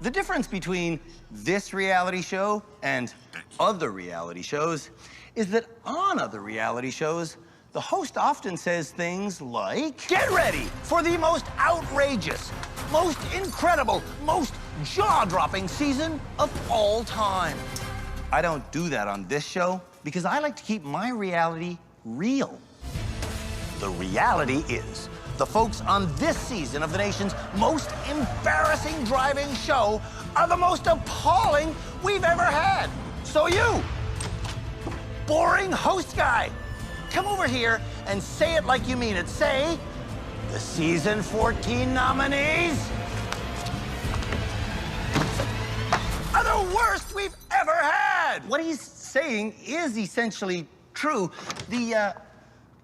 The difference between this reality show and other reality shows is that on other reality shows, the host often says things like, "Get ready for the most outrageous, most incredible, most jaw-dropping season of all time." I don't do that on this show because I like to keep my reality real. The reality is, the folks on this season of the nation's most embarrassing driving show are the most appalling we've ever had. So you, boring host guy, come over here and say it like you mean it. Say, the season 14 nominees are the worst we've ever had. What he's saying is essentially true. The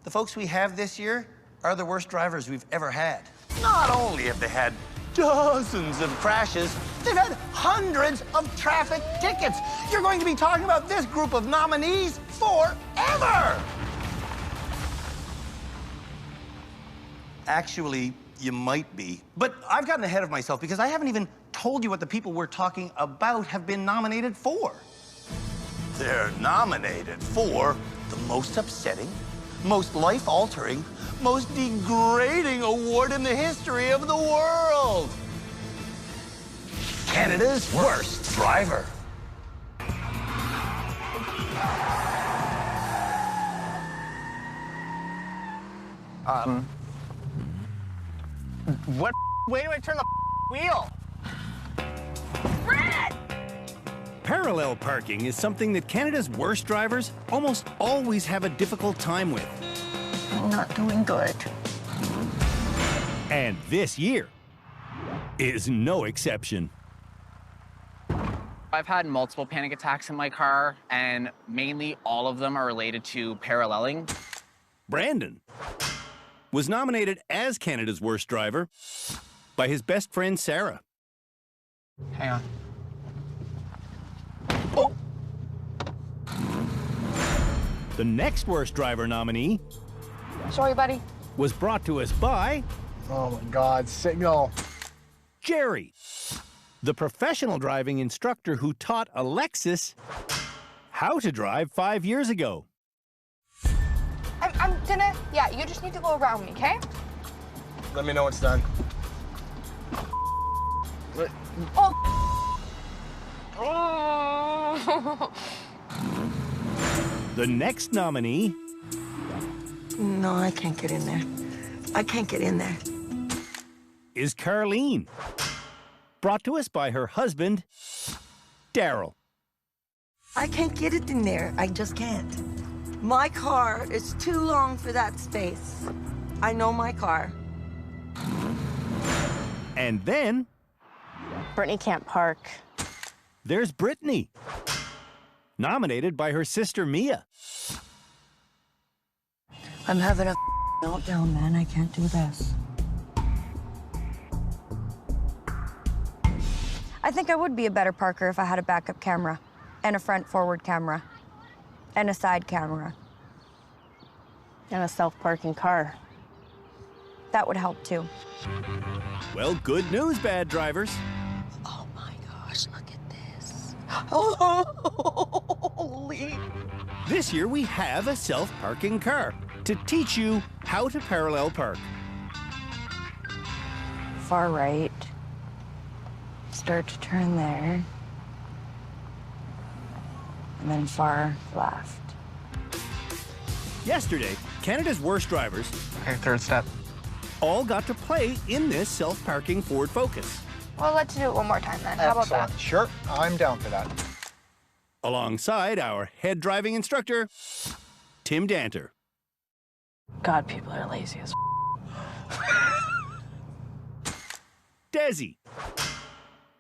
folks we have this year are the worst drivers we've ever had. Not only have they had dozens of crashes, they've had hundreds of traffic tickets. You're going to be talking about this group of nominees forever. Actually, you might be. But I've gotten ahead of myself because I haven't even told you what the people we're talking about have been nominated for. They're nominated for the most upsetting, most life-altering, most degrading award in the history of the world. Canada's worst driver. What way do I turn the wheel? Brad! Parallel parking is something that Canada's worst drivers almost always have a difficult time with. I'm not doing good. And this year is no exception. I've had multiple panic attacks in my car, and mainly all of them are related to paralleling. Brandon was nominated as Canada's worst driver by his best friend, Sarah. Hang on. Oh! The next worst driver nominee Sorry, buddy. was brought to us by Oh my God, signal. Jerry, the professional driving instructor who taught Alexis how to drive 5 years ago. I'm gonna, yeah, you just need to go around me, okay? Let me know when it's done. Oh. Oh. The next nominee No, I can't get in there. I can't get in there. is KARLENE, brought to us by her husband, DARREL. I can't get it in there. I just can't. My car is too long for that space. I know my car. And then Brittany can't park. there's Brittany, nominated by her sister Mia. I'm having a meltdown, man. I can't do this. I think I would be a better parker if I had a backup camera, and a front-forward camera, and a side camera. And a self-parking car. That would help, too. Well, good news, bad drivers. Oh my gosh, look at this. Holy. This year we have a self-parking car to teach you how to parallel park. Far right. Start to turn there. And then far left. Yesterday, Canada's worst drivers Okay, third step. all got to play in this self-parking Ford Focus, Well, let's do it one more time then. How about that? Excellent. Sure, I'm down for that. alongside our head driving instructor, Tim DANTER. God, people are lazy as Desi,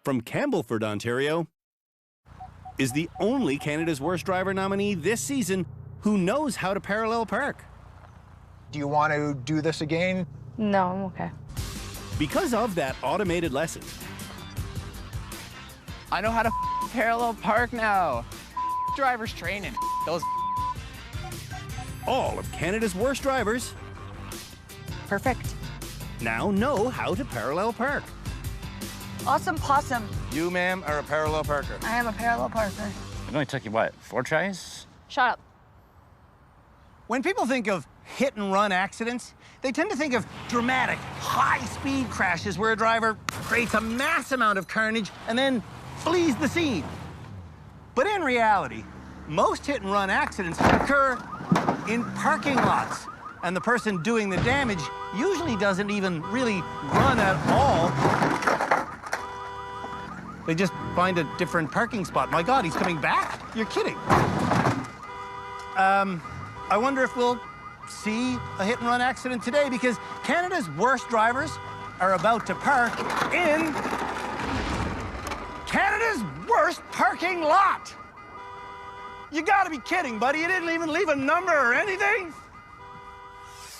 from Campbellford, Ontario, is the only Canada's worst driver nominee this season who knows how to parallel park. Do you want to do this again? No, I'm okay. Because of that automated lesson, I know how to parallel park now. Driver's training. Those. all of Canada's worst drivers Perfect. now know how to parallel park. Awesome possum. You, ma'am, are a parallel parker. I am a parallel parker. It only took you, what, 4 tries? Shut up. When people think of hit-and-run accidents, they tend to think of dramatic, high-speed crashes where a driver creates a mass amount of carnage and then flees the scene. But in reality, most hit-and-run accidents occur in parking lots, and the person doing the damage usually doesn't even really run at all. They just find a different parking spot. My God, he's coming back? You're kidding. I wonder if we'll see a hit-and-run accident today, because Canada's worst drivers are about to park in Canada's worst parking lot. You gotta be kidding, buddy. You didn't even leave a number or anything?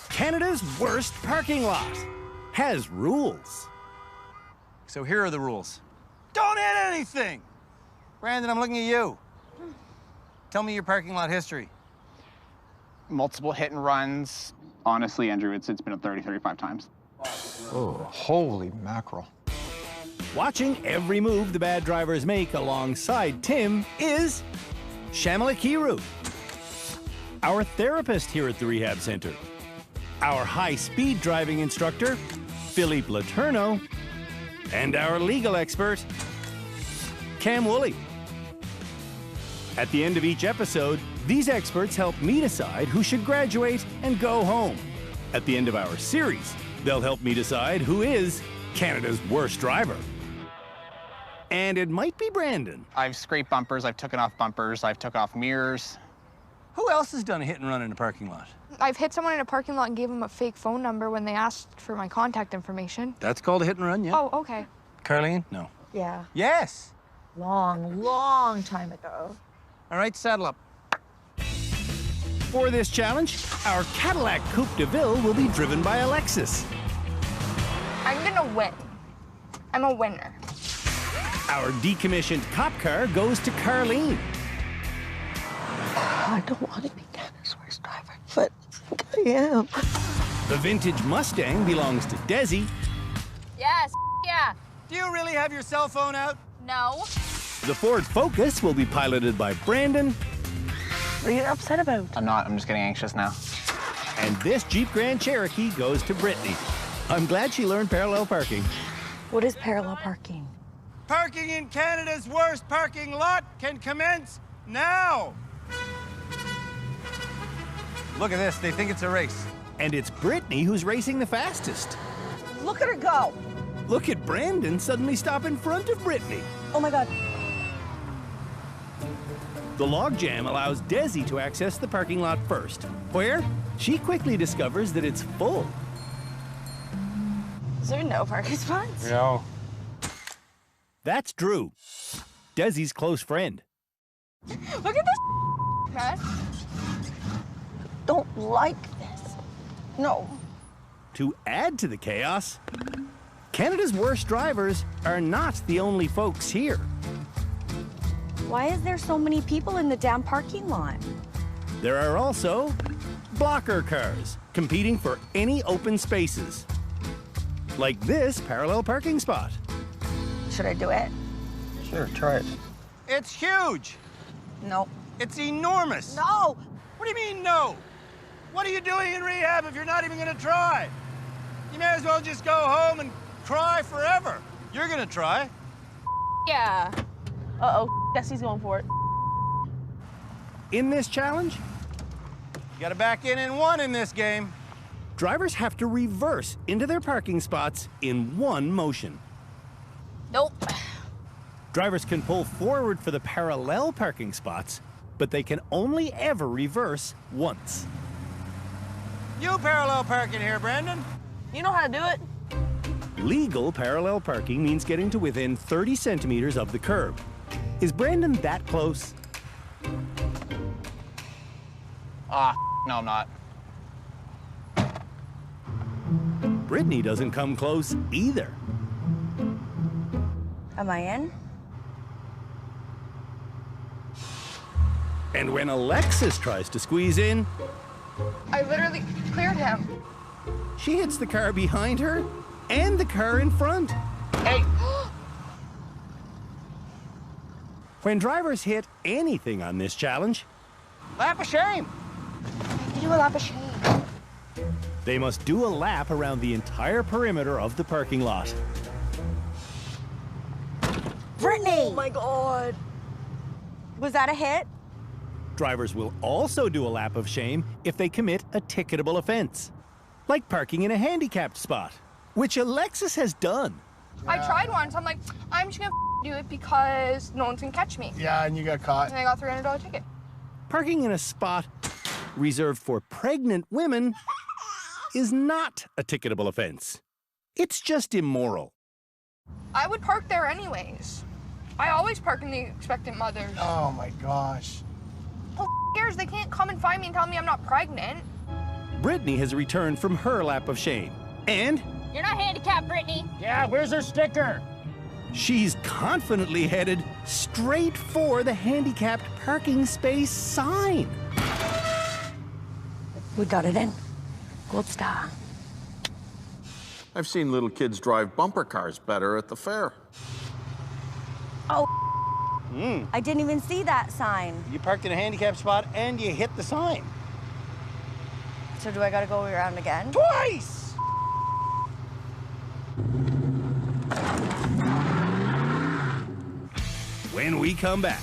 Canada's worst parking lot has rules. So here are the rules. Don't hit anything. Brandon, I'm looking at you. Tell me your parking lot history. Multiple hit and runs. Honestly, Andrew, it's been 30, 35 times. Oh, holy mackerel. Watching every move the bad drivers make alongside Tim is Shamalakiru, our therapist here at the rehab center, our high-speed driving instructor, Philippe LETOURNEAU, and our legal expert, Cam Woolley. At the end of each episode, these experts help me decide who should graduate and go home. At the end of our series, they'll help me decide who is Canada's worst driver. And it might be Brandon. I've scraped bumpers, I've taken off bumpers, I've took off mirrors. Who else has done a hit-and-run in a parking lot? I've hit someone in a parking lot and gave them a fake phone number when they asked for my contact information. That's called a hit-and-run, yeah. Oh, okay. Karlene? No. Yeah, Yes. long time ago. All right, saddle up. For this challenge, our Cadillac Coupe de Ville will be driven by Alexis. I'm gonna win. I'm a winner. Our decommissioned cop car goes to Karlene. I don't want to be Canada's worst driver, but I think I am. The vintage Mustang belongs to Desi. Yes, yeah. Do you really have your cell phone out? No. The Ford Focus will be piloted by Brandon. What are you upset about? I'm not, I'm just getting anxious now. And this Jeep Grand Cherokee goes to Brittany. I'm glad she learned parallel parking. What is parallel parking? Parking in Canada's worst parking lot can commence now. Look at this, they think it's a race. And it's Brittany who's racing the fastest. Look at her go. Look at Brandon suddenly stop in front of Brittany. Oh my God. The logjam allows Desi to access the parking lot first, where she quickly discovers that it's full. Is there no parking spots? No. That's Drew, Desi's close friend. Look at this mess. Don't like this. No. To add to the chaos, Canada's worst drivers are not the only folks here. Why is there so many people in the damn parking lot? There are also blocker cars competing for any open spaces, like this parallel parking spot. Should I do it? Sure, try it. It's huge. No. It's enormous. No! What do you mean, no? What are you doing in rehab if you're not even gonna try? You may as well just go home and cry forever. You're gonna try. Yeah. Uh-oh, guess he's going for it. In this challenge, You gotta back in one in this game. drivers have to reverse into their parking spots in one motion. Nope. Drivers can pull forward for the parallel parking spots, but they can only ever reverse once. You parallel parking here, Brandon. You know how to do it? Legal parallel parking means getting to within 30 centimeters of the curb. Is Brandon that close? No, I'm not. Brittany doesn't come close either. Am I in? And when Alexis tries to squeeze in, I literally cleared him. she hits the car behind her and the car in front. Hey, When drivers hit anything on this challenge, Lap of shame. You do a lap of shame. they must do a lap around the entire perimeter of the parking lot. Brittany! Oh my God. Was that a hit? Drivers will also do a lap of shame if they commit a ticketable offense, like parking in a handicapped spot, which Alexis has done. I tried once. I'm like, I'm just gonna do it because no one's gonna catch me. Yeah, and you got caught. And I got a $300 ticket. Parking in a spot reserved for pregnant women is not a ticketable offense. It's just immoral. I would park there anyways. I always park in the expectant mothers. Oh my gosh. Who cares? They can't come and find me and tell me I'm not pregnant. Brittany has returned from her lap of shame, and You're not handicapped, Brittany. Yeah, where's her sticker? she's confidently headed straight for the handicapped parking space sign. We got it in. Gold star. I've seen little kids drive bumper cars better at the fair. Oh, I didn't even see that sign. You parked in a handicapped spot and you hit the sign. So do I gotta go around again? Twice! When we come back,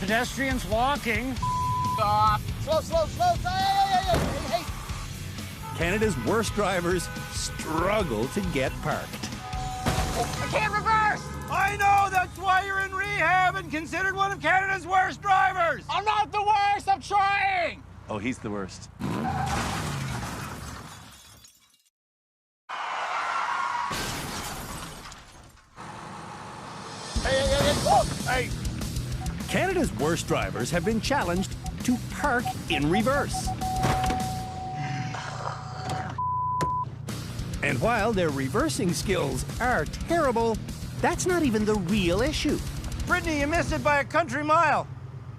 Pedestrians walking. Stop. Slow, slow, slow. Hey. Canada's worst drivers struggle to get parked. I can't reverse. I know. That's why you're in rehab and considered one of Canada's worst drivers. I'm not the worst. I'm trying. Oh, he's the worst. Hey. Canada's worst drivers have been challenged to park in reverse. And while their reversing skills are terrible, that's not even the real issue. Brittany, you missed it by a country mile.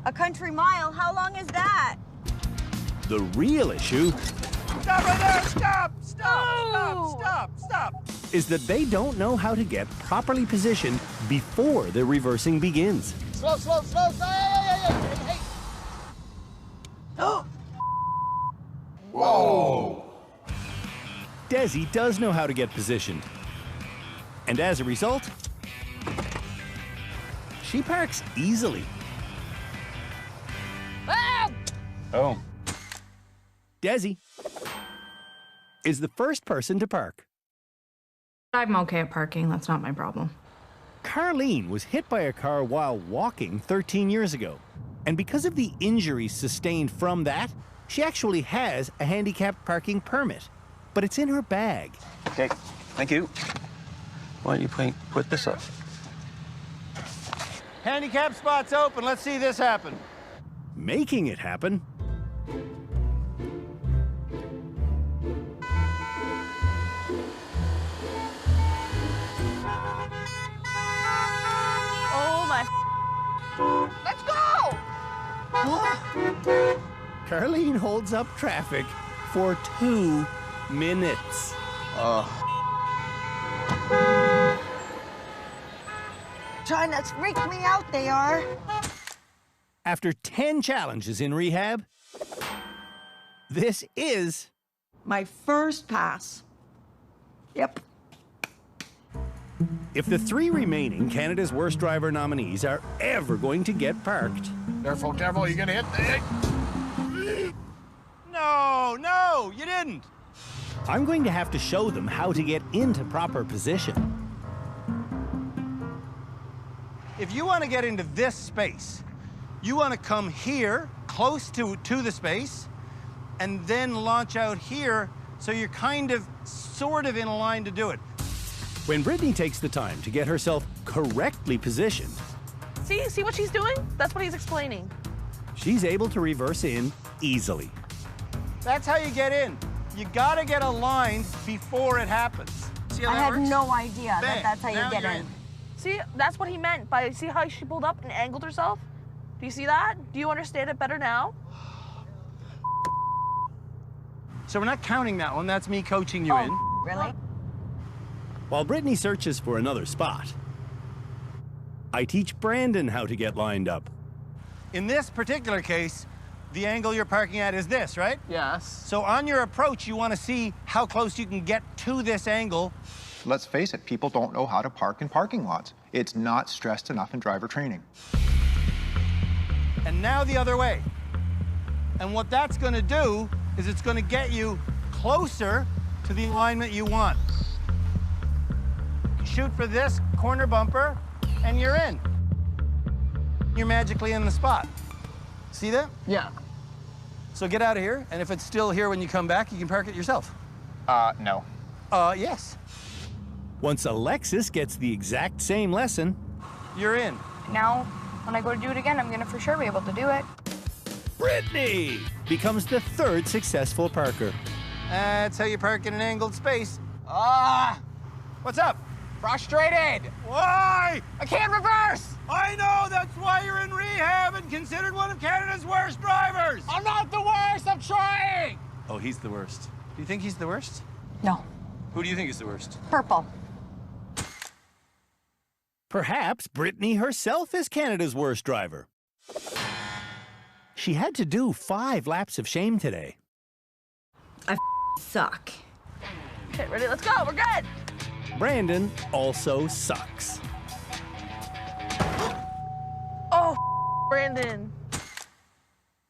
A country mile? How long is that? The real issue Stop right there. Stop. Stop. is that they don't know how to get properly positioned before the reversing begins. Slow. Hey. Whoa! Desi does know how to get positioned. And as a result, she parks easily. Oh. Desi is the first person to park. I'm okay at parking. That's not my problem. Karlene was hit by a car while walking 13 years ago. And because of the injuries sustained from that, she actually has a handicapped parking permit. But it's in her bag. Okay, thank you. Why don't you put this up? Handicap spot's open. Let's see this happen. Making it happen Oh my. Let's go! Karlene holds up traffic for 2 minutes. Trying to freak me out, they are. After 10 challenges in rehab, this is My first pass. Yep. if the 3 remaining Canada's Worst Driver nominees are ever going to get parked. Careful, you're gonna hit the... No, you didn't. I'm going to have to show them how to get into proper position. If you want to get into this space, you want to come here, close to the space, and then launch out here so you're sort of in a line to do it. When Brittany takes the time to get herself correctly positioned, See what she's doing? That's what he's explaining. she's able to reverse in easily. That's how you get in. You got to get aligned before it happens. See how I that had works? no idea Bang. that's how you Now get you're in. See, that's what he meant by, see how she pulled up and angled herself? Do you see that? Do you understand it better now? So we're not counting that one. That's me coaching you in. Really? While Brittany searches for another spot, I teach Brandon how to get lined up. In this particular case, the angle you're parking at is this, right? Yes. So on your approach, you want to see how close you can get to this angle. Let's face it, people don't know how to park in parking lots. It's not stressed enough in driver training. And now the other way. And what that's going to do is it's going to get you closer to the alignment you want. Shoot for this corner bumper, and you're in. You're magically in the spot. See that? Yeah. So get out of here, and if it's still here when you come back, you can park it yourself. No. Yes. Once Alexis gets the exact same lesson, you're in. Now, when I go to do it again, I'm gonna for sure be able to do it. Brittany becomes the third successful parker. That's how you park in an angled space. What's up? Frustrated. Why? I can't reverse. I know, that's why you're in rehab and considered one of Canada's worst drivers. I'm not the worst, I'm trying. Oh, he's the worst. Do you think he's the worst? No. Who do you think is the worst? Purple. Perhaps Brittany herself is Canada's worst driver. She had to do 5 laps of shame today. I suck. Okay, ready? Let's go. We're good. Brandon also sucks. Oh, Brandon.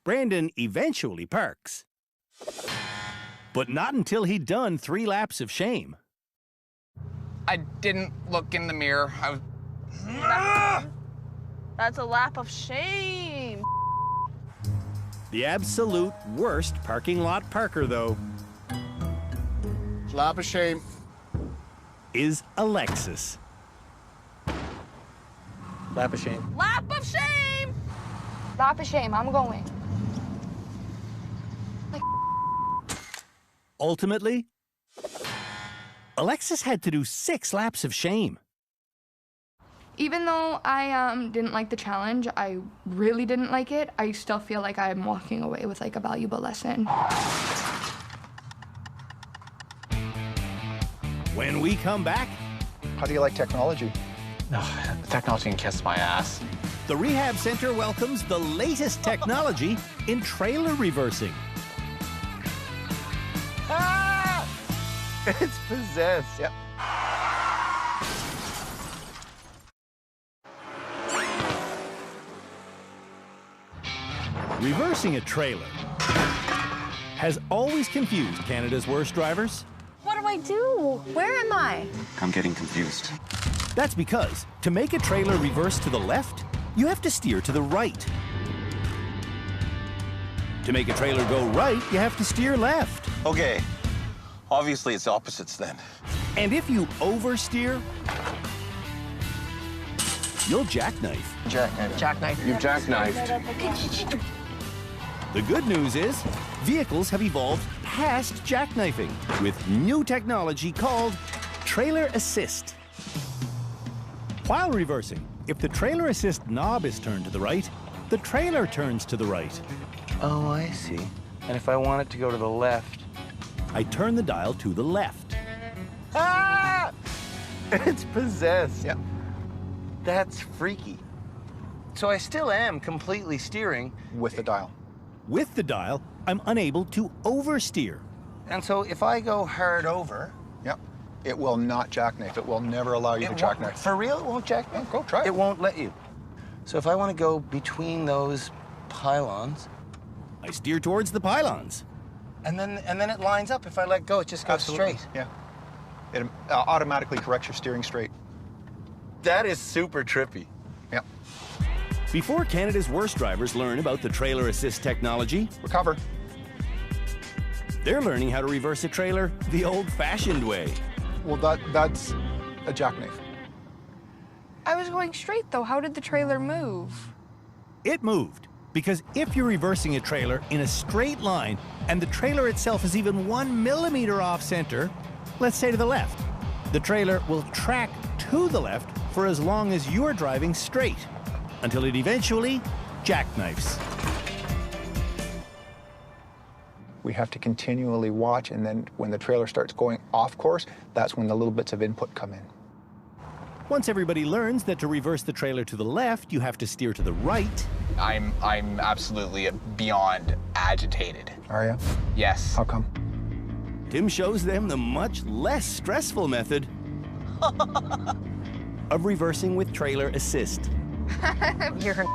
Brandon eventually parks. But not until he'd done 3 laps of shame. I didn't look in the mirror. I was... That's a lap of shame. The absolute worst parking lot parker, though, Lap of shame. is Alexis. Lap of shame. Lap of shame. Lap of shame, I'm going. Ultimately, Alexis had to do 6 laps of shame. Even though I didn't like the challenge, I really didn't like it, I still feel like I'm walking away with like a valuable lesson. When we come back, How do you like technology? Technology can kiss my ass. the Rehab Center welcomes the latest technology in trailer reversing. It's possessed. Yep. Reversing a trailer has always confused Canada's worst drivers. What do I do? Where am I? I'm getting confused. That's because to make a trailer reverse to the left, you have to steer to the right. To make a trailer go right, you have to steer left. Okay. Obviously, it's opposites then. And if you oversteer, you'll jackknife. Jackknife. You've jackknifed. The good news is, vehicles have evolved past jackknifing with new technology called trailer assist. While reversing, if the trailer assist knob is turned to the right, the trailer turns to the right. Oh, I see. And if I want it to go to the left? I turn the dial to the left. It's possessed. Yep. That's freaky. So I still am completely steering. With the dial. With the dial, I'm unable to oversteer. And so if I go hard over... Yep. It will not jackknife. It will never allow you to jackknife. For real, it won't jackknife? Oh, go try it. It won't let you. So if I want to go between those pylons... I steer towards the pylons. And then it lines up. If I let go, it just goes Absolutely. straight. Yeah. It automatically corrects your steering straight. That is super trippy. Yep. Before Canada's worst drivers learn about the trailer assist technology, Recover. they're learning how to reverse a trailer the old-fashioned way. Well, that's a jackknife. I was going straight though, how did the trailer move? It moved because if you're reversing a trailer in a straight line and the trailer itself is even 1 millimeter off center, let's say to the left, the trailer will track to the left for as long as you're driving straight, until it eventually jackknifes. We have to continually watch, and then when the trailer starts going off course, that's when the little bits of input come in. Once everybody learns that to reverse the trailer to the left, you have to steer to the right. I'm absolutely beyond agitated. Are you? Yes. How come? Tim shows them the much less stressful method of reversing with trailer assist. You're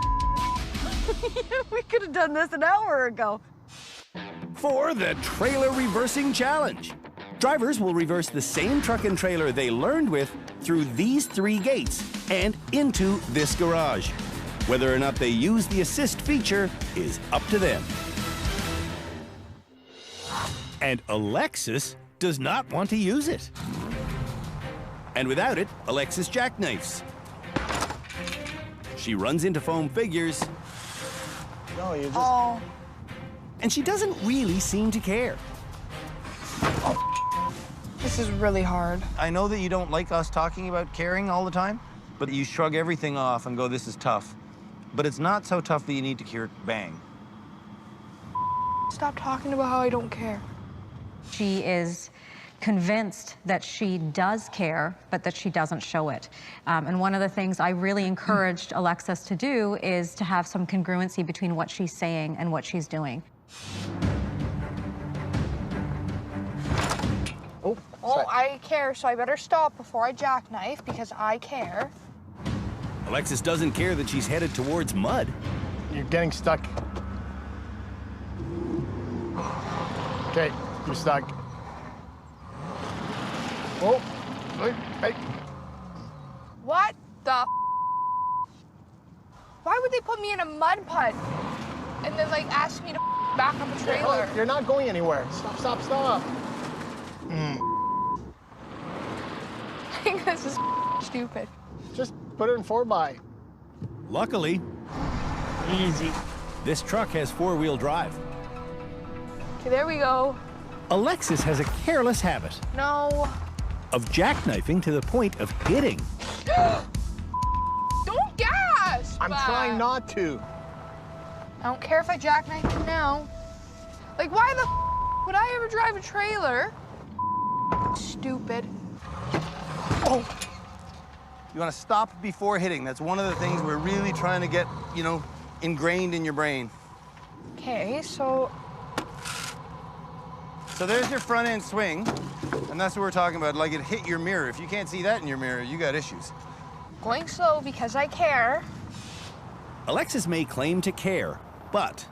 we could have done this an hour ago. For the Trailer Reversing Challenge. Drivers will reverse the same truck and trailer they learned with through these 3 gates and into this garage. Whether or not they use the assist feature is up to them. And Alexis does not want to use it. And without it, Alexis jackknifes. She runs into foam figures. No, you just... Oh. And she doesn't really seem to care. This is really hard. I know that you don't like us talking about caring all the time, but you shrug everything off and go, this is tough. But it's not so tough that you need to cure bang. Stop talking about how I don't care. She is convinced that she does care, but that she doesn't show it. And one of the things I really encouraged Alexis to do is to have some congruency between what she's saying and what she's doing. Oh, I care, so I better stop before I jackknife because I care. Alexis doesn't care that she's headed towards mud. You're getting stuck. Okay, you're stuck. Oh, hey. What the Why would they put me in a mud putt and then, like, ask me to back up a trailer? You're not going anywhere. Stop, stop, stop. I think this is stupid. Just put it in 4x. Luckily, easy. This truck has 4-wheel drive. Okay, there we go. Alexis has a careless habit No. of jackknifing to the point of hitting. Don't gasp! I'm trying not to. I don't care if I jackknife you now. Like, why the would I ever drive a trailer? Stupid. Oh. You want to stop before hitting. That's one of the things we're really trying to get, you know, ingrained in your brain. Okay, so there's your front end swing, and that's what we're talking about. Like, it hit your mirror. If you can't see that in your mirror, you got issues. going slow because I care. Alexis may claim to care, but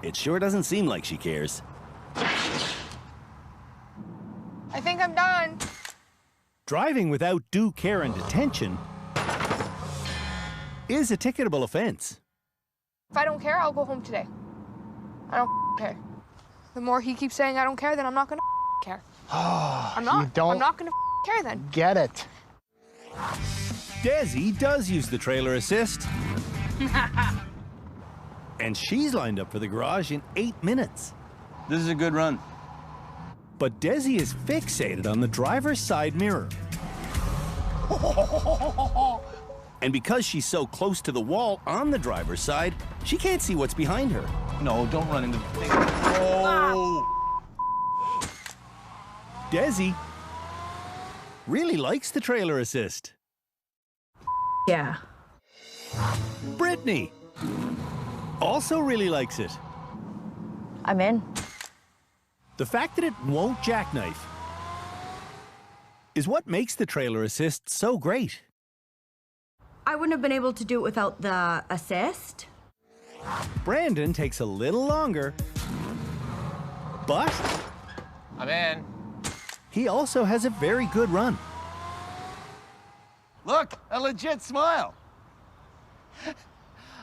it sure doesn't seem like she cares. I think I'm done. Driving without due care and attention is a ticketable offense. If I don't care, I'll go home today. I don't care. The more he keeps saying I don't care, then I'm not gonna care. I'm not gonna care then. Get it. Desi does use the trailer assist. And she's lined up for the garage in 8 minutes. This is a good run. But Desi is fixated on the driver's side mirror. And because she's so close to the wall on the driver's side, she can't see what's behind her. No, don't run into the thing. Oh! Desi really likes the trailer assist. Yeah. Brittany also really likes it. I'm in. The fact that it won't jackknife is what makes the trailer assist so great. I wouldn't have been able to do it without the assist. Brandon takes a little longer, but I'm in. He also has a very good run. Look, a legit smile.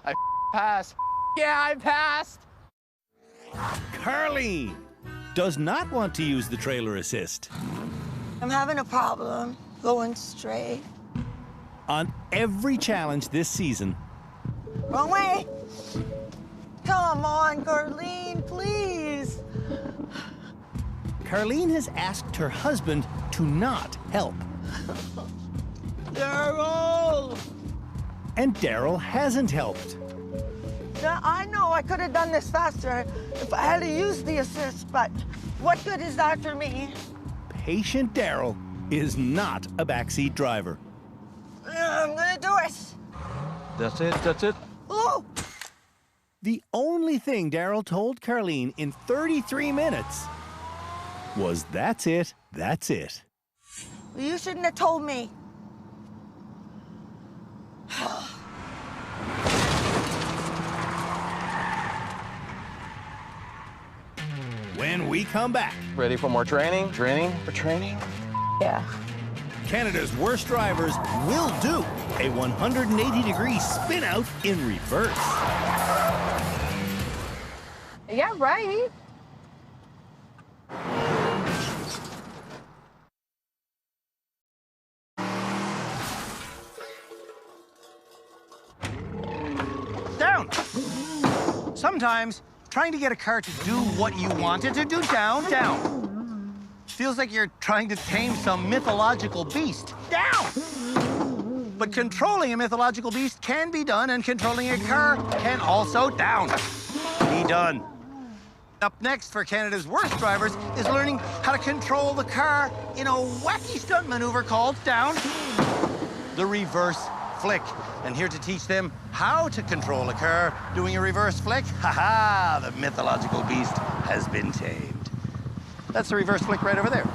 I passed. Yeah, I passed. Karlene does not want to use the trailer assist. I'm having a problem going straight. On every challenge this season, Wrong way. Come on, Karlene, please. Karlene has asked her husband to not help. Darrell! And Darrell hasn't helped. Now, I know I could have done this faster if I had to use the assist, but what good is that for me? Patient Darrell is not a backseat driver. I'm gonna do it. That's it, that's it. Oh! The only thing Darrell told Karlene in 33 minutes was, that's it, that's it. You shouldn't have told me. When we come back. Ready for more training? Training for training? Yeah. Canada's worst drivers will do a 180-degree spin out in reverse. Yeah, right. Down. Sometimes trying to get a car to do what you want it to do, down, down. Feels like you're trying to tame some mythological beast. Down! But controlling a mythological beast can be done, and controlling a car can also, down, be done. Up next for Canada's worst drivers is learning how to control the car in a wacky stunt maneuver called, down, the reverse flick. And here to teach them how to control a car doing a reverse flick, ha-ha, the mythological beast has been tamed. That's the reverse flick right over there.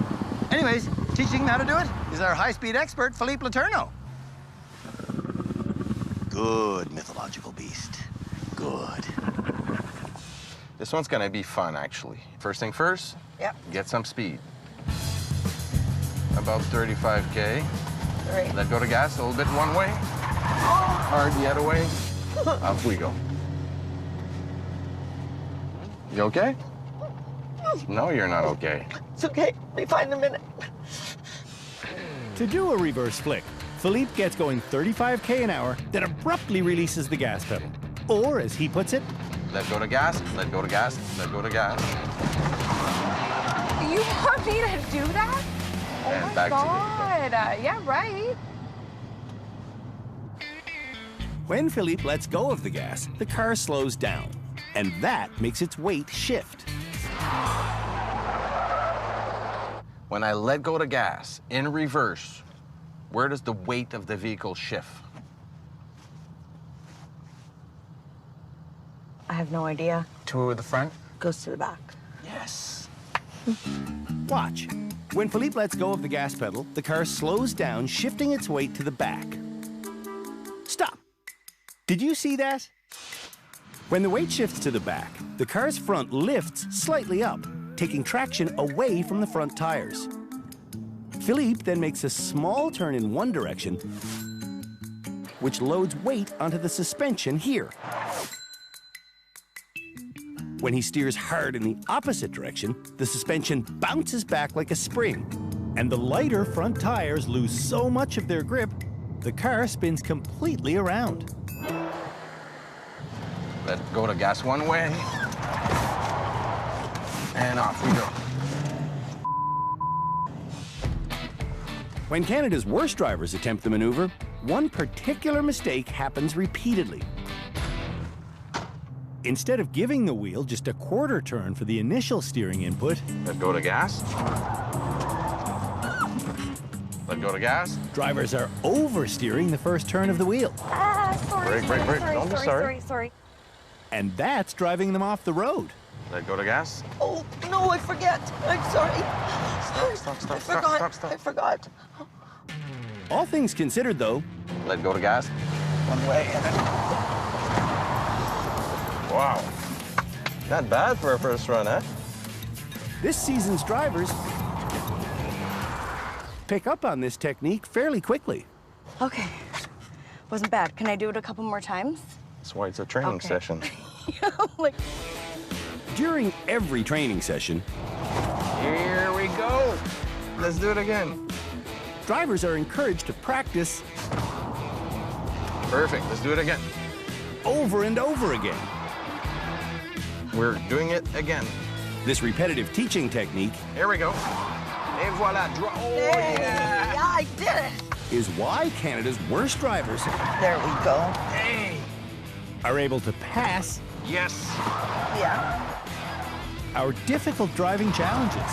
Anyways, teaching them how to do it is our high-speed expert, Philippe LETOURNEAU. Good, mythological beast. Good. This one's gonna be fun, actually. First thing first, Yep. get some speed. About 35K. Great. Let go to gas a little bit one way. Hard the other way. Off we go. You okay? No, you're not okay. It's okay. Be fine in a minute. To do a reverse flick, Philippe gets going 35K an hour, then abruptly releases the gas pedal. Or, as he puts it, let go to gas, let go to gas, let go to gas. You want me to do that? Oh And my back God. Yeah, right. when Philippe lets go of the gas, the car slows down. And that makes its weight shift. When I let go to gas in reverse, where does the weight of the vehicle shift? I have no idea. To the front? Goes to the back. Yes. Watch. When Philippe lets go of the gas pedal, the car slows down, shifting its weight to the back. Stop. Did you see that? When the weight shifts to the back, the car's front lifts slightly up, taking traction away from the front tires. Philippe then makes a small turn in one direction, which loads weight onto the suspension here. When he steers hard in the opposite direction, the suspension bounces back like a spring, and the lighter front tires lose so much of their grip, the car spins completely around. Let go to gas one way. And off we go. When Canada's worst drivers attempt the maneuver, one particular mistake happens repeatedly. Instead of giving the wheel just a quarter turn for the initial steering input, let go to gas. Let go to gas. Drivers are oversteering the first turn of the wheel. Brake, brake, brake. Don't be sorry. And that's driving them off the road. Let go to gas. Oh, no, I forget. I'm sorry. I forgot. All things considered, though, let go to gas. One way. Wow. Not bad for a first run, huh? this season's drivers pick up on this technique fairly quickly. Okay. Wasn't bad. Can I do it a couple more times? That's why it's a training session. During every training session, here we go. Let's do it again. Drivers are encouraged to practice. Perfect. Let's do it again. Over and over again. We're doing it again. This repetitive teaching technique. Here we go. Et voila. Oh, yeah. Yeah, I did it. Is why Canada's worst drivers. There we go. Hey. Are able to pass. Yes. Yeah. Our difficult driving challenges.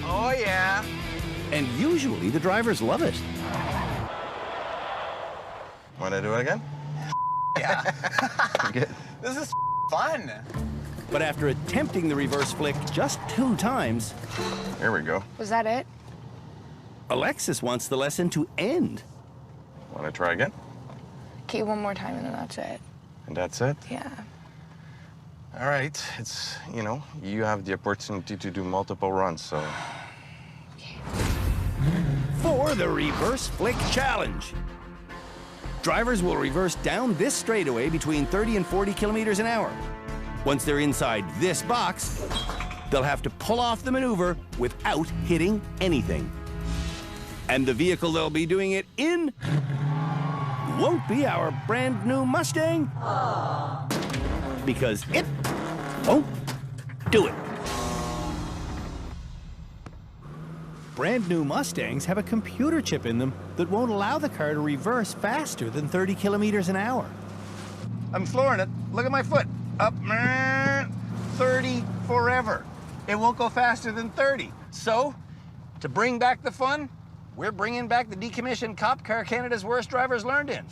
Oh, yeah. And usually the drivers love it. Want to do it again? Yeah. Good. This is fun. But after attempting the reverse flick just 2 times... Here we go. Was that it? Alexis wants the lesson to end. Want to try again? Okay, one more time and then that's it. And that's it? Yeah. All right. It's, you know, you have the opportunity to do multiple runs, so... For the reverse flick challenge. Drivers will reverse down this straightaway between 30 and 40 kilometers an hour. Once they're inside this box, they'll have to pull off the maneuver without hitting anything. And the vehicle they'll be doing it in won't be our brand new Mustang, because it won't do it. Brand new Mustangs have a computer chip in them that won't allow the car to reverse faster than 30 kilometers an hour. I'm flooring it. Look at my foot. Up, 30 forever. It won't go faster than 30. So, to bring back the fun, we're bringing back the decommissioned cop car Canada's worst drivers learned in.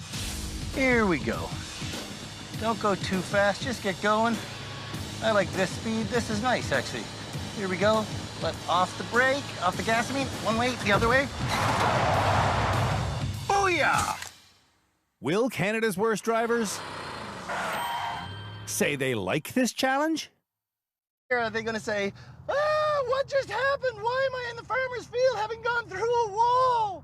Here we go. Don't go too fast, just get going. I like this speed. This is nice, actually. Here we go. Let off the brake, off the gas, I mean, one way, the other way. Booyah! Will Canada's worst drivers say they like this challenge? Are they gonna say, ah, what just happened? Why am I in the farmer's field having gone through a wall?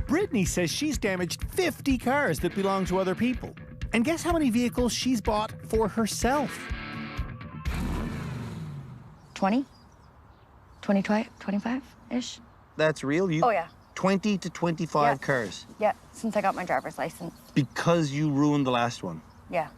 Brittany says she's damaged 50 cars that belong to other people. And guess how many vehicles she's bought for herself? 20? 25-ish? That's real? Oh, yeah. 20 to 25 cars. Yeah, since I got my driver's license. Because you ruined the last one. Yeah.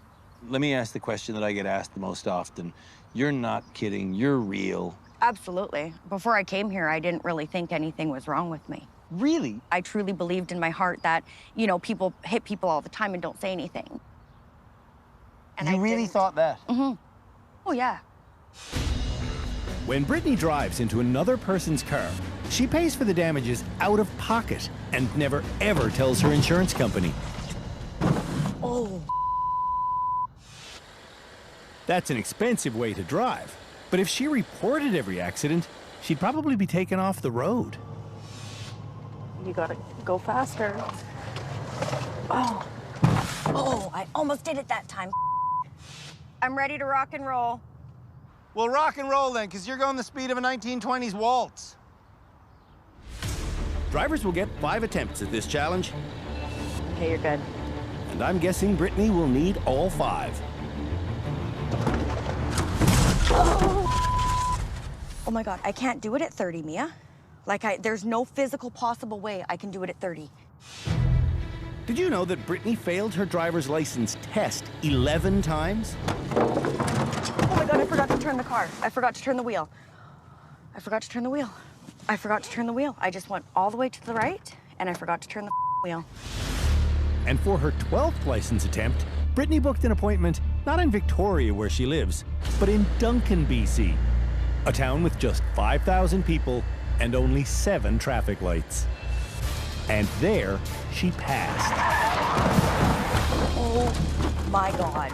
Let me ask the question that I get asked the most often. You're not kidding, you're real. Absolutely. Before I came here, I didn't really think anything was wrong with me. Really? I truly believed in my heart that, you know, people hit people all the time and don't say anything. And you I really didn't. thought that? Mm-hmm. Oh, yeah. When Brittany drives into another person's car, she pays for the damages out of pocket and never, ever tells her insurance company. Oh. That's an expensive way to drive. But if she reported every accident, she'd probably be taken off the road. You gotta go faster. Oh. Oh, I almost did it that time. I'm ready to rock and roll. Well, rock and roll then, because you're going the speed of a 1920s waltz. Drivers will get 5 attempts at this challenge. Okay, you're good. And I'm guessing Brittany will need all 5. Oh my God, I can't do it at 30, Mia. Like, there's no physical possible way I can do it at 30. Did you know that Brittany failed her driver's license test 11 times? Oh my God, I forgot to turn the car. I forgot to turn the wheel. I forgot to turn the wheel. I forgot to turn the wheel. I just went all the way to the right, and I forgot to turn the wheel. And for her 12th license attempt, Brittany booked an appointment not in Victoria, where she lives, but in Duncan, BC, a town with just 5,000 people and only 7 traffic lights. And there, she passed. Oh my God.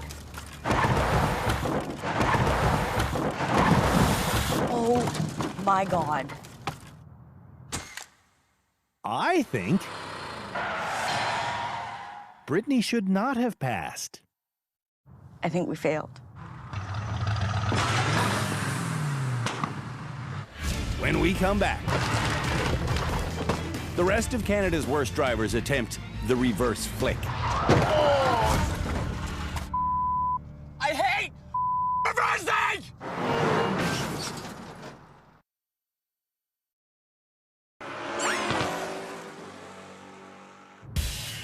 Oh my God. I think Brittany should not have passed. I think we failed. When we come back, the rest of Canada's worst drivers attempt the reverse flick. I hate reversing!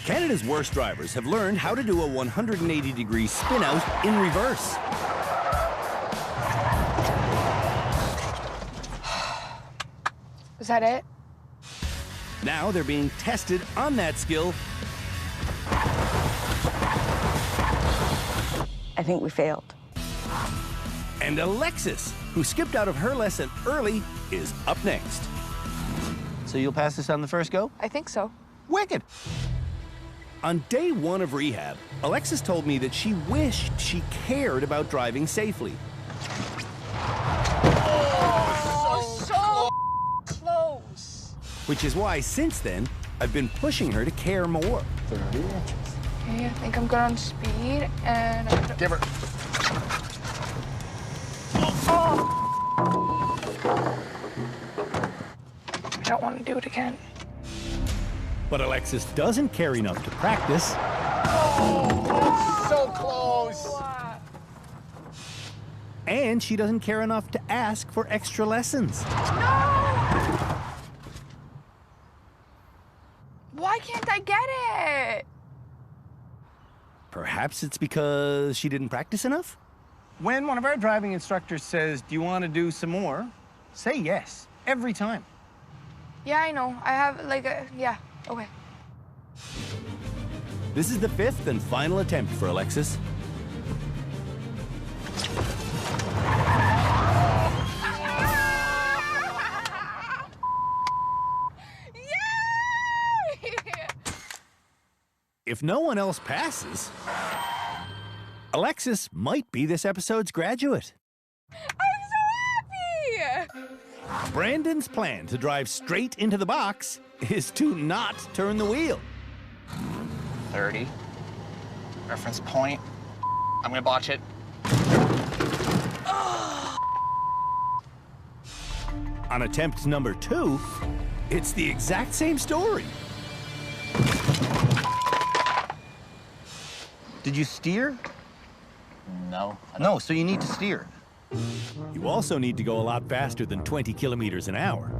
Canada's worst drivers have learned how to do a 180-degree spin-out in reverse. Is that it? Now they're being tested on that skill. I think we failed. And Alexis, who skipped out of her lesson early, is up next. So you'll pass this on the first go? I think so. Wicked. On day 1 of rehab, Alexis told me that she wished she cared about driving safely. So close. Which is why, since then, I've been pushing her to care more. 30 inches. Okay, I think I'm good on speed, and I'm gonna... Give her. I don't want to do it again. But Alexis doesn't care enough to practice. So close. And she doesn't care enough to ask for extra lessons. Why can't I get it? Perhaps it's because she didn't practice enough? When one of our driving instructors says, do you want to do some more? Say yes, every time. Yeah, I know. I have like a, yeah, okay. This is the 5th and final attempt for Alexis. If no one else passes, Alexis might be this episode's graduate. I'm so happy! Brandon's plan to drive straight into the box is to not turn the wheel. 30. Reference point. I'm gonna botch it. On attempt number 2, it's the exact same story. Did you steer? No. No, so you need to steer. You also need to go a lot faster than 20 kilometers an hour.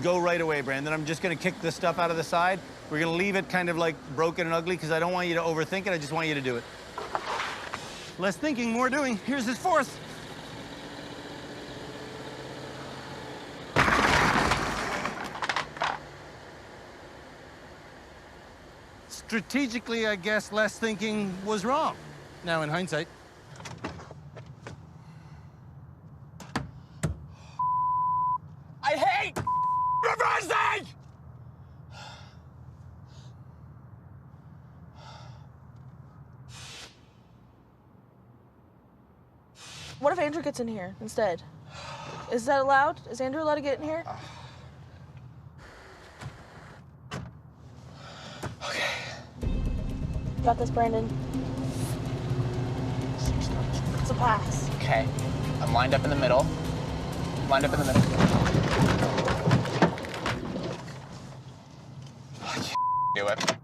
Go right away, Brandon. I'm just going to kick this stuff out of the side. We're going to leave it kind of like broken and ugly because I don't want you to overthink it. I just want you to do it. Less thinking, more doing. Here's his 4th. Strategically, I guess less thinking was wrong. Now, in hindsight. I hate reversing! What if Andrew gets in here instead? Is that allowed? Is Andrew allowed to get in here? Got this, Brandon. It's a pass. Okay. I'm lined up in the middle. Lined up in the middle. I can't do it.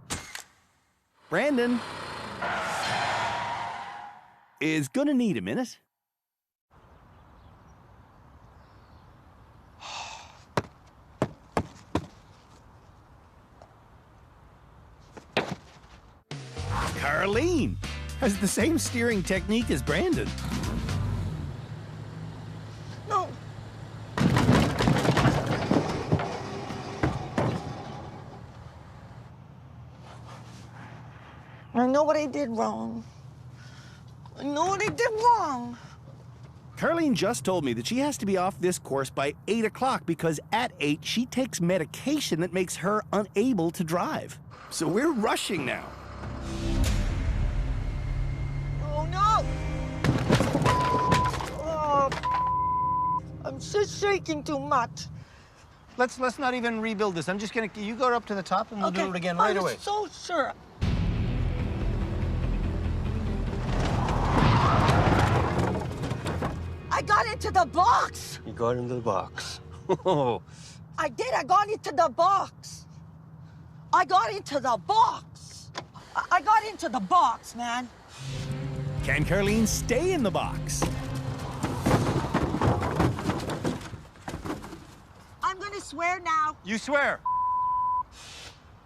Brandon is gonna need a minute. Karlene has the same steering technique as Brandon. No. I know what I did wrong. I know what I did wrong. Karlene just told me that she has to be off this course by 8 o'clock because at 8 she takes medication that makes her unable to drive. So we're rushing now. Oh, no! Oh, I'm just shaking too much. Let's not even rebuild this. I'm just gonna, you go up to the top and we'll do it again right away. I'm so sure. I got into the box. You got into the box. I did. I got into the box. I got into the box. I got into the box, man. Can Karlene stay in the box? I'm gonna swear now. You swear.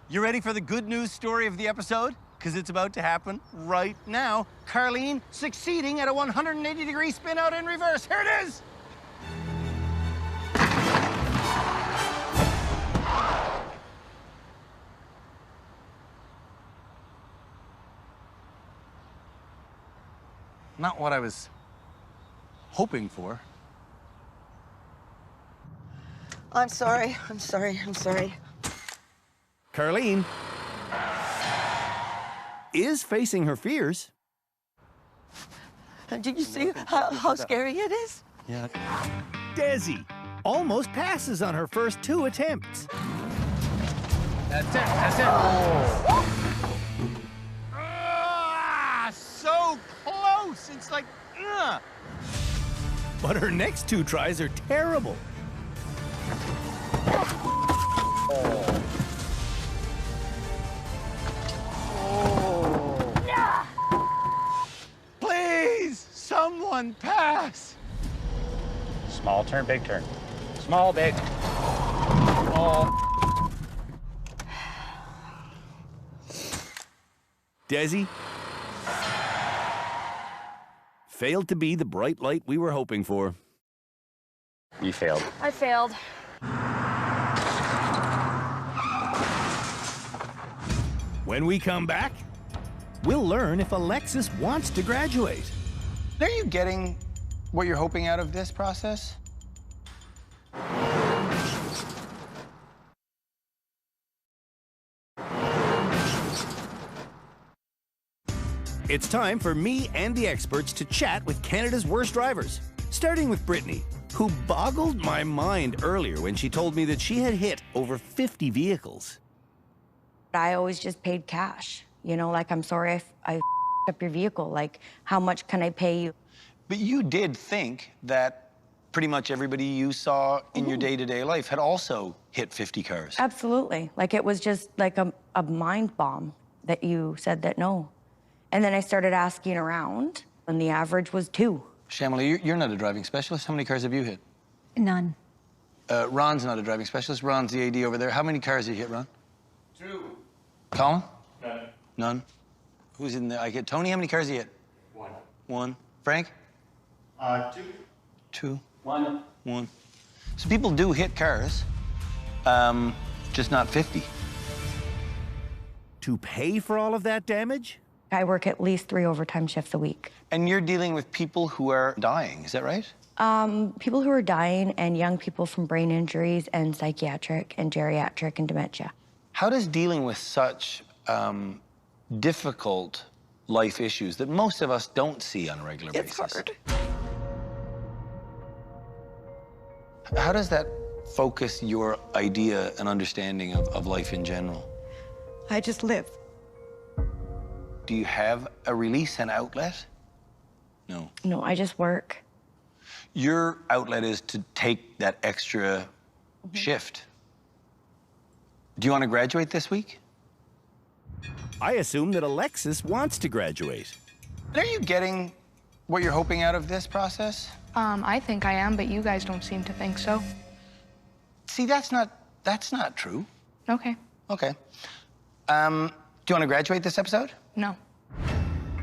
You ready for the good news story of the episode? Because it's about to happen right now. Karlene succeeding at a 180-degree spin out in reverse. Here it is. not what I was hoping for. I'm sorry. I'm sorry. I'm sorry. Karlene is facing her fears. Did you see how scary it is? Yeah. Desi almost passes on her first 2 attempts. That's it. That's it. Ah, so close. It's like, But her next 2 tries are terrible. Please, someone pass. Small turn, big turn. Small, big. Oh. Desi failed to be the bright light we were hoping for. You failed. I failed. When we come back, we'll learn if Alexis wants to graduate. Are you getting what you're hoping out of this process? It's time for me and the experts to chat with Canada's worst drivers, starting with Brittany, who boggled my mind earlier when she told me that she had hit over 50 vehicles. I always just paid cash. You know, like, I'm sorry if I up your vehicle. Like, how much can I pay you? But you did think that pretty much everybody you saw in your day-to-day life had also hit 50 cars. Absolutely. Like, it was just like a mind bomb that you said that no. And then I started asking around, and the average was 2. Shamila, you're not a driving specialist. How many cars have you hit? None. Ron's not a driving specialist. Ron's the AD over there. How many cars have you hit, Ron? 2. Colin? None. None. Who's in there? I get Tony. How many cars have you hit? 1. 1. Frank? 2. 2. 1. 1. So people do hit cars, just not 50. To pay for all of that damage? I work at least 3 overtime shifts a week. And you're dealing with people who are dying, is that right? People who are dying and young people from brain injuries and psychiatric and geriatric and dementia. How does dealing with such difficult life issues that most of us don't see on a regular basis? It's hard. How does that focus your idea and understanding of life in general? I just live. Do you have a release and outlet? No. No, I just work. Your outlet is to take that extra shift. Do you want to graduate this week? I assume that Alexis wants to graduate. Are you getting what you're hoping out of this process? I think I am, but you guys don't seem to think so. See, that's not true. Okay. Okay. Do you want to graduate this episode? No.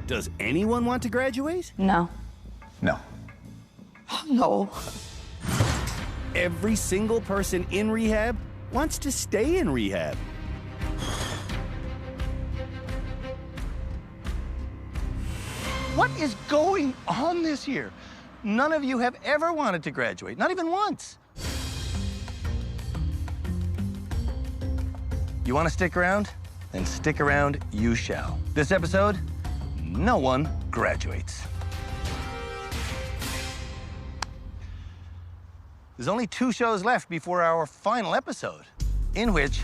Does anyone want to graduate? No. No. No. Every single person in rehab wants to stay in rehab. What is going on this year? None of you have ever wanted to graduate, not even once. You want to stick around? Then stick around you shall. This episode, no one graduates. There's only 2 shows left before our final episode, in which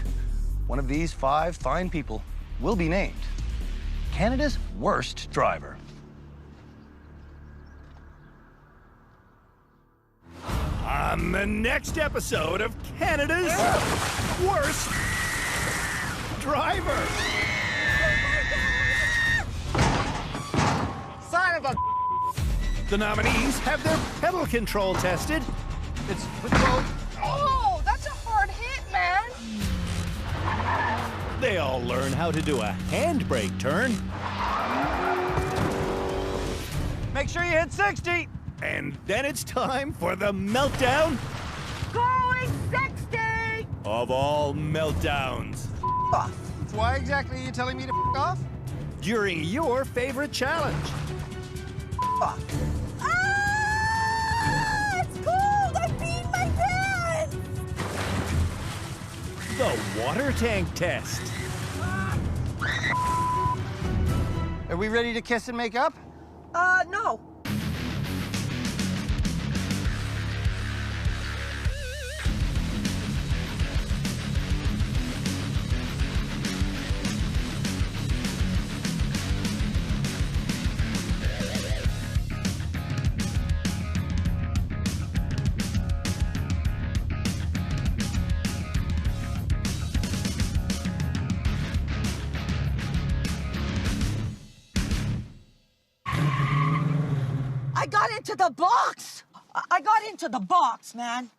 one of these 5 fine people will be named Canada's worst driver. On the next episode of Canada's worst driver. Son of a... The nominees have their pedal control tested. It's control. Oh, that's a hard hit, man. They all learn how to do a handbrake turn. Make sure you hit 60. And then it's time for the meltdown Going 60! of all meltdowns. Off. Why exactly are you telling me to off? During your favorite challenge. Ah, it's cold! I peed my pants! The water tank test. Are we ready to kiss and make up? No. I got into the box! I got into the box, man.